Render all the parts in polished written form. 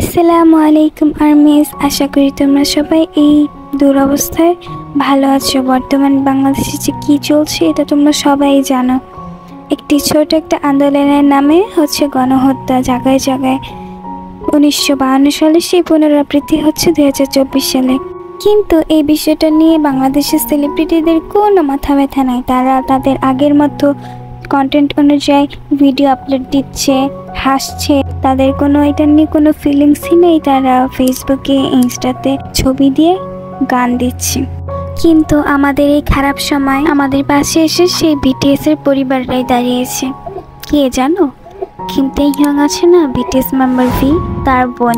আসসালামু আলাইকুম আর্মিস, আশা করি তোমরা সবাই এই দুরবস্থায় ভালো আছো। বর্তমান বাংলাদেশে যে কী চলছে এটা তোমরা সবাই জানো। একটি ছোট একটা আন্দোলনের নামে হচ্ছে গণহত্যা জায়গায় জায়গায়। 1952 সালে সেই পুনরাবৃত্তি হচ্ছে 2024 সালে। কিন্তু এই বিষয়টা নিয়ে বাংলাদেশের সেলিব্রিটিদের কোনো মাথা ব্যথা নাই। তারা তাদের আগের মতো কন্টেন্ট অনুযায়ী ভিডিও আপলোড দিচ্ছে, হাসছে। তাদের কোনো এটা নিয়ে কোনো ফিলিংসই নেই। তারা ফেসবুকে ইনস্টাতে ছবি দিয়ে গান দিচ্ছে। কিন্তু আমাদের এই খারাপ সময় আমাদের পাশে এসে সেই বিটিএসের পরিবাররাই দাঁড়িয়েছে। কে জানো? কিম তেই হিয়ং আছে না, বিটিএস মেম্বার ভি, তার বোন।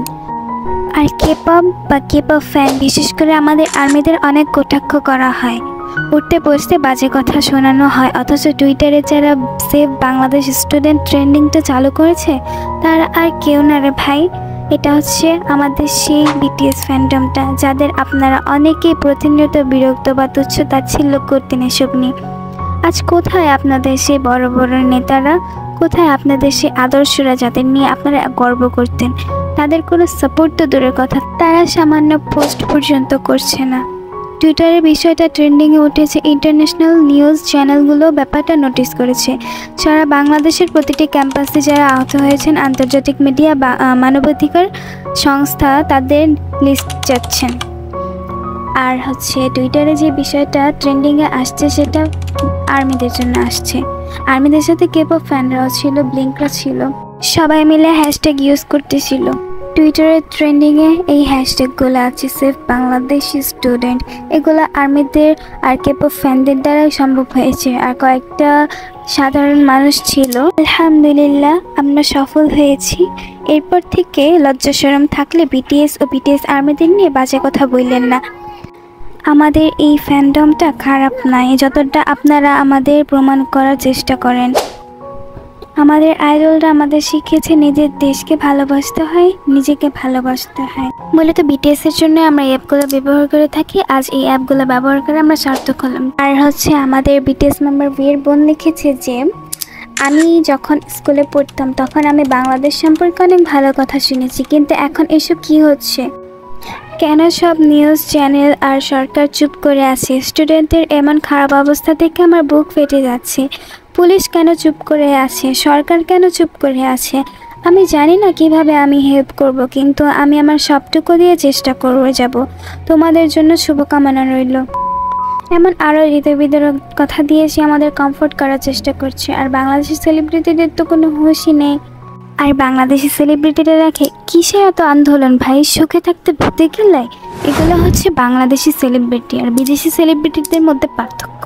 আর কেপপ বা কেপপ ফ্যান, বিশেষ করে আমাদের আর্মিদের অনেক কটাক্ষ করা হয়, উঠতে বসতে বাজে কথা শোনানো হয়। অথচ টুইটারে যারা সেভ বাংলাদেশ স্টুডেন্ট ট্রেন্ডিংটা চালু করেছে তারা আর কেউ না রে ভাই, এটা হচ্ছে আমাদের সেই বিটিএস ফ্যান্ডমটা, যাদের আপনারা অনেকেই প্রতিনিয়ত বিরক্ত বা তুচ্ছ তাচ্ছিল্য করতেন এসব নিয়ে। আজ কোথায় আপনাদের সেই বড় বড় নেতারা? কোথায় আপনাদের সেই আদর্শরা যাদের নিয়ে আপনারা গর্ব করতেন? তাদের কোনো সাপোর্ট তো দূরের কথা, তারা সামান্য পোস্ট পর্যন্ত করছে না। টুইটারের বিষয়টা ট্রেন্ডিংয়ে উঠেছে, ইন্টারন্যাশনাল নিউজ চ্যানেলগুলো ব্যাপারটা নোটিস করেছে। সারা বাংলাদেশের প্রতিটি ক্যাম্পাসে যারা আহত হয়েছেন আন্তর্জাতিক মিডিয়া বা মানবাধিকার সংস্থা তাদের লিস্ট যাচ্ছেন। আর হচ্ছে টুইটারে যে বিষয়টা ট্রেন্ডিংয়ে আসছে সেটা আর্মিদের জন্য আসছে। আর্মিদের সাথে কেপপ ফ্যানরাও ছিল, ব্লিঙ্করা ছিল, সবাই মিলে হ্যাশট্যাগ ইউজ করতেছিল। টুইটারের ট্রেন্ডিংয়ে এই হ্যাশট্যাগুলো আছে সেভ বাংলাদেশ স্টুডেন্ট। এগুলো আর্মিদের আর কেপপ ফ্যানদের দ্বারাই সম্ভব হয়েছে, আর কয়েকটা সাধারণ মানুষ ছিল। আলহামদুলিল্লাহ আমরা সফল হয়েছি। এরপর থেকে লজ্জা শরম থাকলে বিটিএস ও বিটিএস আর্মিদের নিয়ে বাজে কথা বললেন না। আমাদের এই ফ্যান্ডমটা খারাপ নয়, যতটা আপনারা আমাদের প্রমাণ করার চেষ্টা করেন। আমাদের আইডলরা আমাদের শিখিয়েছে নিজের দেশকে ভালোবাসতে হয়, নিজেকে ভালোবাসতে হয়। মূলত বিটিএসের জন্য আমরা এই অ্যাপগুলো ব্যবহার করে থাকি। আজ এই অ্যাপগুলো ব্যবহার করে আমরা সার্থক হলাম। আর হচ্ছে আমাদের বিটিএস মেম্বার ভিয়ের বোন লিখেছে যে আমি যখন স্কুলে পড়তাম তখন আমি বাংলাদেশ সম্পর্কে অনেক ভালো কথা শুনেছি, কিন্তু এখন এসব কি হচ্ছে? কেন সব নিউজ চ্যানেল আর সরকার চুপ করে আছে? স্টুডেন্টদের এমন খারাপ অবস্থা দেখে আমার বুক ফেটে যাচ্ছে। পুলিশ কেন চুপ করে আছে? সরকার কেন চুপ করে আছে? আমি জানি না কিভাবে আমি হেল্প করব, কিন্তু আমি আমার সবটুকু দিয়ে চেষ্টা করে যাব। তোমাদের জন্য শুভকামনা রইল। এমন আরও হৃদয়বিদারক কথা দিয়েছি, আমাদের কমফোর্ট করার চেষ্টা করছে। আর বাংলাদেশের সেলিব্রিটিদের তো কোনো হুঁশই নেই। আর বাংলাদেশি সেলিব্রিটিরা রাখে কিসে এত আন্দোলন ভাই? সুখে থাকতে ভূতে গেলায়। এগুলো হচ্ছে বাংলাদেশি সেলিব্রিটি আর বিদেশি সেলিব্রিটিদের মধ্যে পার্থক্য।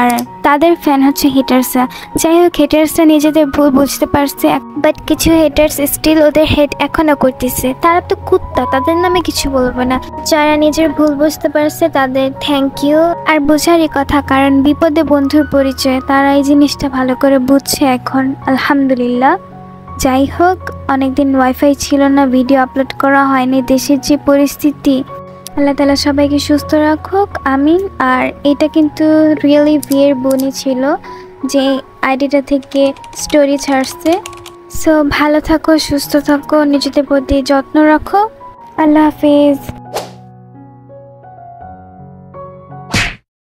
আর তাদের ফ্যান হচ্ছে হেটার্সরা। যাই হোক, হেটার্সরা নিজেদের ভুল বুঝতে পারছে, বাট কিছু হেটার্স স্টিল ওদের হেট এখনও করতেছে। তারা তো কুত্তা, তাদের নামে কিছু বলবো না। যারা নিজের ভুল বুঝতে পারছে তাদের থ্যাংক ইউ। আর বোঝারই কথা, কারণ বিপদে বন্ধুর পরিচয়। তারা এই জিনিসটা ভালো করে বুঝছে এখন, আলহামদুলিল্লাহ। যাই হোক, অনেকদিন ওয়াইফাই ছিল না, ভিডিও আপলোড করা হয়নি। দেশের যে পরিস্থিতি, আল্লাহ তাআলা সবাইকে সুস্থ রাখুক, আমিন। আর এটা কিন্তু রিয়েলি ভিয়ের বোনই ছিল যে আইডিটা থেকে স্টোরি ছাড়ছে। সো ভালো থাকো, সুস্থ থাকো, নিজেদের প্রতি যত্ন রাখো। আল্লাহ হাফেজ।